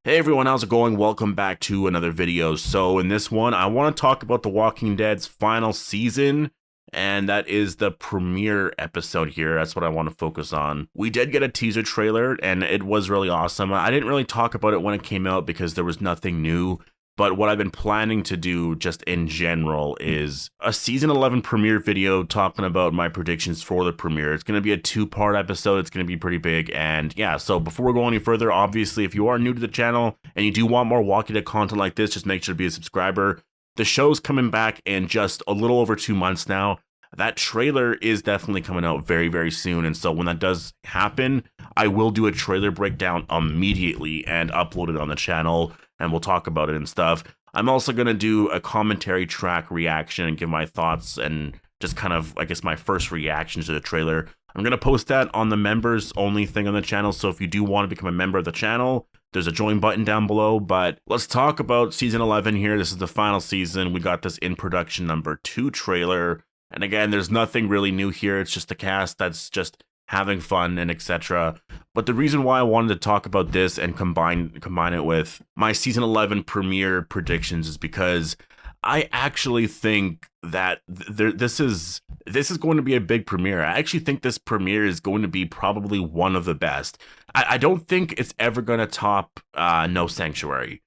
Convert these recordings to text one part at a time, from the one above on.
Hey everyone, how's it going? Welcome back to another video. So in this one, I want to talk about The Walking Dead's final season, and that is the premiere episode here. That's what I want to focus on. We did get a teaser trailer, and it was really awesome. I didn't really talk about it when it came out because there was nothing new. But what I've been planning to do just in general is a season 11 premiere video talking about my predictions for the premiere. It's going to be a two-part episode. It's going to be pretty big. And yeah, so before we go any further, obviously, if you are new to the channel and you do want more Walking Dead content like this, just make sure to be a subscriber. The show's coming back in just a little over 2 months now. That trailer is definitely coming out very, very soon. And so when that does happen, I will do a trailer breakdown immediately and upload it on the channel, and we'll talk about it and stuff. I'm also going to do a commentary track reaction and give my thoughts and just kind of, I guess, my first reaction to the trailer. I'm going to post that on the members only thing on the channel. So if you do want to become a member of the channel, there's a join button down below. But let's talk about season 11 here. This is the final season. We got this in production number 2 trailer. And again, there's nothing really new here. It's just a cast that's just having fun and etc. But the reason why I wanted to talk about this and combine it with my season 11 premiere predictions is because I actually think that this is going to be a big premiere. I actually think this premiere is going to be probably one of the best. I don't think it's ever going to top No Sanctuary.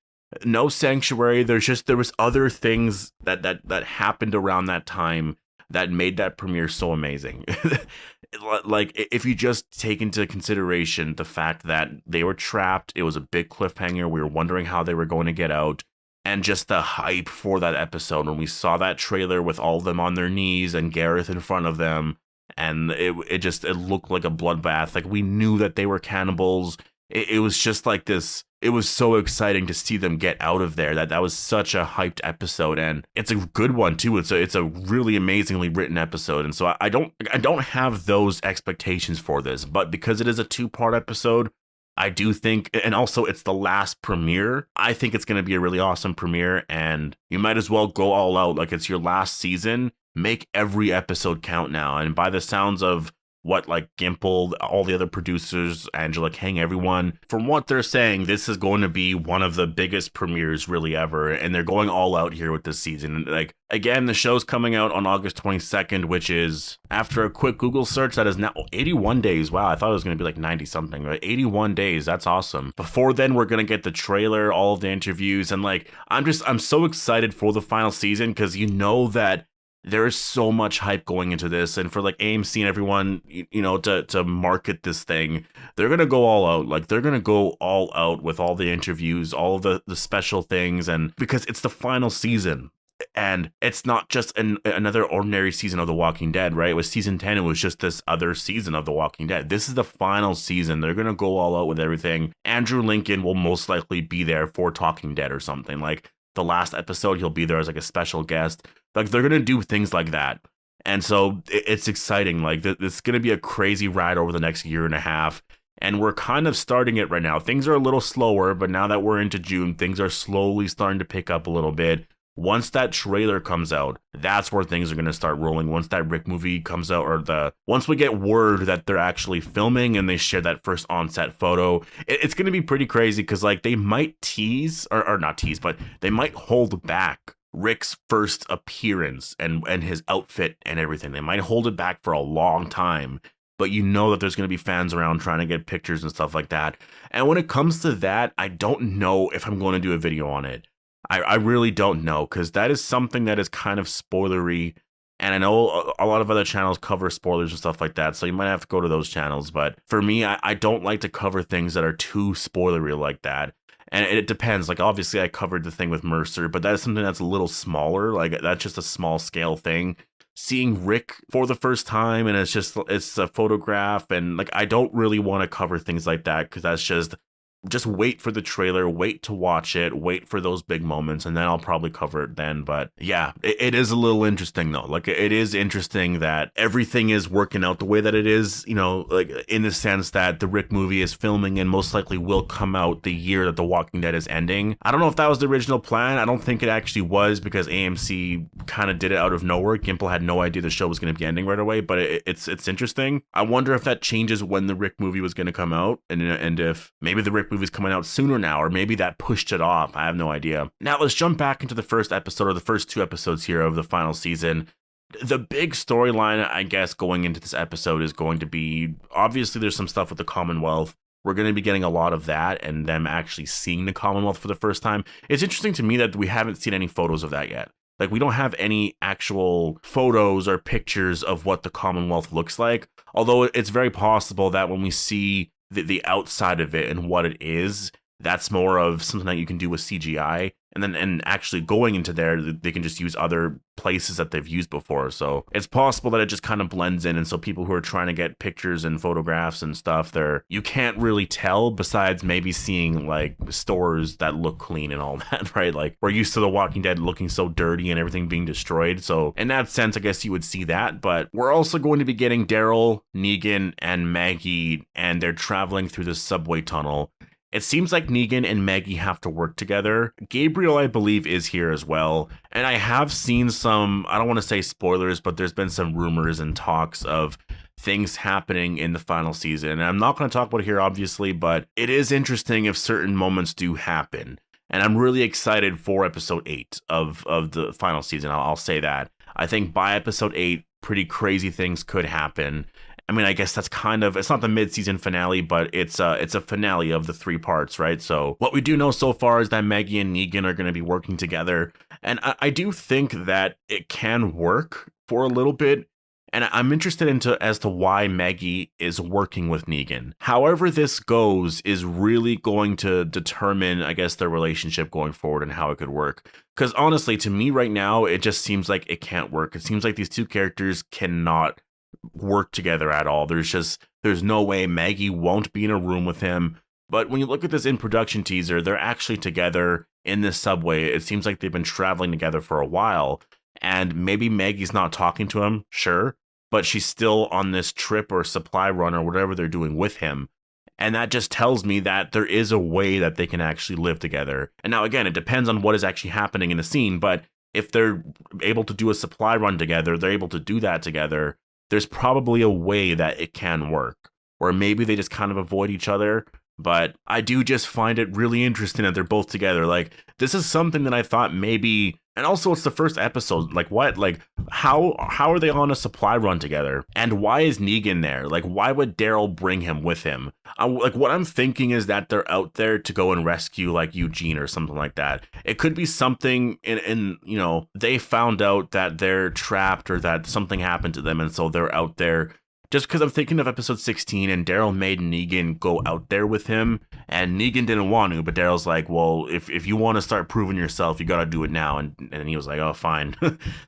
No Sanctuary. There was other things that happened around that time that made that premiere so amazing. Like, if you just take into consideration the fact that they were trapped, it was a big cliffhanger, we were wondering how they were going to get out, and just the hype for that episode when we saw that trailer with all of them on their knees and Gareth in front of them, and it looked like a bloodbath. Like, we knew that they were cannibals. It was just like this. It was so exciting to see them get out of there. That was such a hyped episode, and it's a good one too. It's a really amazingly written episode, and so I don't have those expectations for this. But because it is a 2-part episode, I do think, and also it's the last premiere, I think it's going to be a really awesome premiere, and you might as well go all out. Like, it's your last season. Make every episode count now. And by the sounds of what, like, Gimple, all the other producers, Angela Kang, everyone, from what they're saying, this is going to be one of the biggest premieres really ever, and they're going all out here with this season. Like, again, the show's coming out on August 22nd, which is, after a quick Google search, that is now 81 days. Wow, I thought it was going to be like 90 something, right? 81 days, that's awesome. Before then, we're going to get the trailer, all of the interviews, and like, I'm so excited for the final season, because you know that there is so much hype going into this, and for like AMC and everyone, you know, to market this thing, they're gonna go all out. Like, they're gonna go all out with all the interviews, all of the special things, and because it's the final season, and it's not just another ordinary season of The Walking Dead, right? It was season 10. It was just this other season of The Walking Dead. This is the final season. They're gonna go all out with everything. Andrew Lincoln will most likely be there for Talking Dead or something. Like, the last episode, he'll be there as like a special guest. Like, they're gonna do things like that, and so it's exciting. Like, it's gonna be a crazy ride over the next year and a half, and we're kind of starting it right now. Things are a little slower, but now that we're into June, things are slowly starting to pick up a little bit. Once that trailer comes out, that's where things are gonna start rolling. Once that Rick movie comes out, or once we get word that they're actually filming and they share that first on-set photo, it's gonna be pretty crazy, because like, they might tease, or not tease, but they might hold back Rick's first appearance and his outfit and everything. They might hold it back for a long time, but you know that there's going to be fans around trying to get pictures and stuff like that. And when it comes to that, I don't know if I'm going to do a video on it. I really don't know, because that is something that is kind of spoilery, and I know a lot of other channels cover spoilers and stuff like that, so you might have to go to those channels. But for me, I don't like to cover things that are too spoilery like that. And it depends. Like, obviously, I covered the thing with Mercer, but that is something that's a little smaller. Like, that's just a small scale thing. Seeing Rick for the first time, and it's a photograph, and like, I don't really want to cover things like that, because that's just wait for the trailer, wait to watch it, wait for those big moments, and then I'll probably cover it then. But yeah, it is a little interesting though. Like, it is interesting that everything is working out the way that it is, you know, like, in the sense that the Rick movie is filming and most likely will come out the year that The Walking Dead is ending. I don't know if that was the original plan. I don't think it actually was, because AMC kind of did it out of nowhere. Gimple had no idea the show was going to be ending right away, but it's interesting. I wonder if that changes when the Rick movie was going to come out, and if maybe the Rick Crypt movies coming out sooner now, or maybe that pushed it off. I have no idea. Now let's jump back into the first episode, or the first 2 episodes here of the final season. The big storyline, I guess, going into this episode is going to be, obviously there's some stuff with the Commonwealth. We're going to be getting a lot of that and them actually seeing the Commonwealth for the first time. It's interesting to me that we haven't seen any photos of that yet. Like, we don't have any actual photos or pictures of what the Commonwealth looks like. Although it's very possible that when we see the outside of it and what it is, that's more of something that you can do with CGI. And actually going into there, they can just use other places that they've used before. So it's possible that it just kind of blends in. And so people who are trying to get pictures and photographs and stuff, you can't really tell, besides maybe seeing like stores that look clean and all that, right? Like, we're used to The Walking Dead looking so dirty and everything being destroyed. So in that sense, I guess you would see that. But we're also going to be getting Daryl, Negan, and Maggie, and they're traveling through this subway tunnel. It seems like Negan and Maggie have to work together. Gabriel, I believe, is here as well. And I have seen some, I don't want to say spoilers, but there's been some rumors and talks of things happening in the final season. And I'm not going to talk about it here, obviously, but it is interesting if certain moments do happen. And I'm really excited for episode 8 of the final season. I'll say that. I think by episode 8, pretty crazy things could happen. I mean, I guess that's kind of, it's not the mid-season finale, but it's a finale of the 3 parts, right? So what we do know so far is that Maggie and Negan are going to be working together. And I do think that it can work for a little bit. And I'm interested as to why Maggie is working with Negan. However this goes is really going to determine, I guess, their relationship going forward and how it could work. Because honestly, to me right now, it just seems like it can't work. It seems like these 2 characters cannot work together at all. There's no way. Maggie won't be in a room with him. But when you look at this in production teaser, they're actually together in this subway. It seems like they've been traveling together for a while. And maybe Maggie's not talking to him, sure, but she's still on this trip or supply run or whatever they're doing with him. And that just tells me that there is a way that they can actually live together. And now, again, it depends on what is actually happening in the scene. But if they're able to do a supply run together, they're able to do that together, there's probably a way that it can work. Or maybe they just kind of avoid each other. But I do just find it really interesting that they're both together. Like, this is something that I thought maybe, and also it's the first episode. Like, what? Like, how are they on a supply run together? And why is Negan there? Like, why would Daryl bring him with him? Like, what I'm thinking is that they're out there to go and rescue, like, Eugene or something like that. It could be something in you know, they found out that they're trapped or that something happened to them, and so they're out there. Just because I'm thinking of episode 16 and Daryl made Negan go out there with him, and Negan didn't want to, but Daryl's like, well, if you want to start proving yourself, you got to do it now. And he was like, oh, fine.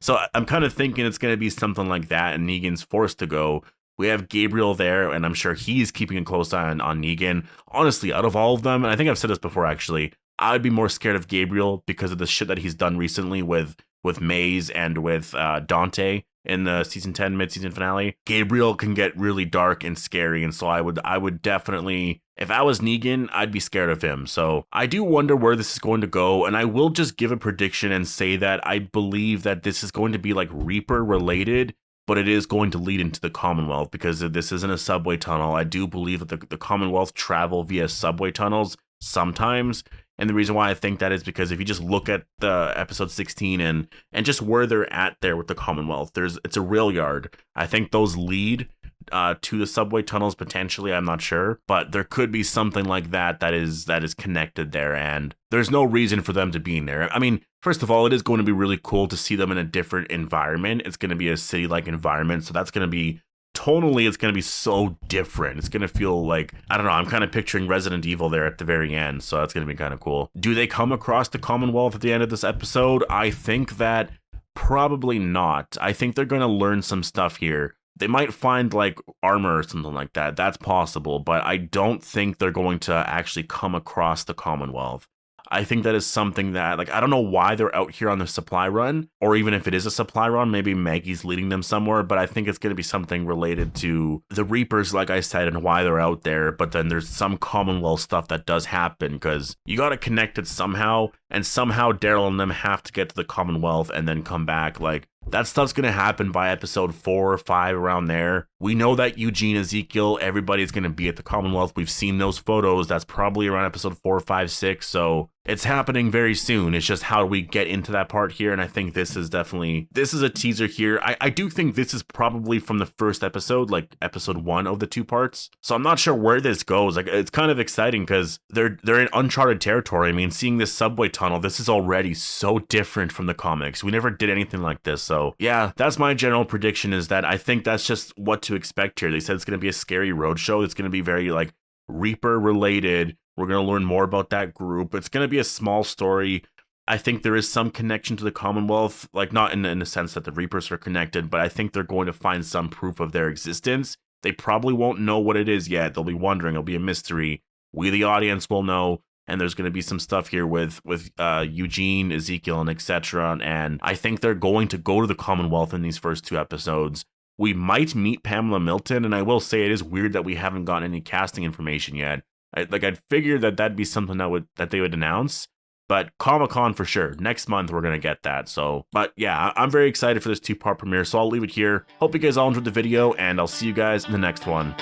So I'm kind of thinking it's going to be something like that, and Negan's forced to go. We have Gabriel there, and I'm sure he's keeping a close eye on Negan. Honestly, out of all of them, and I think I've said this before actually, I would be more scared of Gabriel because of the shit that he's done recently with Maze and with Dante in the season 10 mid-season finale. Gabriel can get really dark and scary, and so I would definitely, if I was Negan, I'd be scared of him. So I do wonder where this is going to go, and I will just give a prediction and say that I believe that this is going to be like Reaper related, but it is going to lead into the Commonwealth because this isn't a subway tunnel. I do believe that the Commonwealth travel via subway tunnels sometimes. And the reason why I think that is because if you just look at the episode 16 and just where they're at there with the Commonwealth, it's a rail yard. I think those lead to the subway tunnels potentially. I'm not sure, but there could be something like that is connected there, and there's no reason for them to be in there. I mean, first of all, it is going to be really cool to see them in a different environment. It's going to be a city-like environment, so that's going to be tonally, it's going to be so different. It's going to feel like, I don't know, I'm kind of picturing Resident Evil there at the very end, so that's going to be kind of cool. Do they come across the Commonwealth at the end of this episode? I think that probably not. I think they're going to learn some stuff here. They might find like armor or something like that. That's possible, but I don't think they're going to actually come across the Commonwealth. I think that is something that, like, I don't know why they're out here on the supply run, or even if it is a supply run, maybe Maggie's leading them somewhere, but I think it's going to be something related to the Reapers, like I said, and why they're out there. But then there's some Commonwealth stuff that does happen because you got to connect it somehow, and somehow Daryl and them have to get to the Commonwealth and then come back. Like, That stuff's gonna happen by episode 4 or 5, around there. We know that Eugene, Ezekiel, everybody's gonna be at the Commonwealth. We've seen those photos. That's probably around episode 4, 5, 6. So it's happening very soon. It's just how do we get into that part here? And I think this is a teaser here. I do think this is probably from the first episode, like episode 1 of the 2 parts. So I'm not sure where this goes. Like, it's kind of exciting because they're in uncharted territory. I mean, seeing this subway tunnel, this is already so different from the comics. We never did anything like this. So yeah, that's my general prediction, is that I think that's just what to expect here. They said it's going to be a scary roadshow. It's going to be very like Reaper related. We're going to learn more about that group. It's going to be a small story. I think there is some connection to the Commonwealth, like not in the sense that the Reapers are connected, but I think they're going to find some proof of their existence. They probably won't know what it is yet. They'll be wondering. It'll be a mystery. We, the audience, will know. And there's going to be some stuff here with Eugene, Ezekiel, and etc. And I think they're going to go to the Commonwealth in these first 2 episodes. We might meet Pamela Milton, and I will say it is weird that we haven't gotten any casting information yet. I'd figure that that'd be something that they would announce. But Comic-Con for sure. Next month, we're going to get that. So, but yeah, I'm very excited for this 2-part premiere. So I'll leave it here. Hope you guys all enjoyed the video, and I'll see you guys in the next one.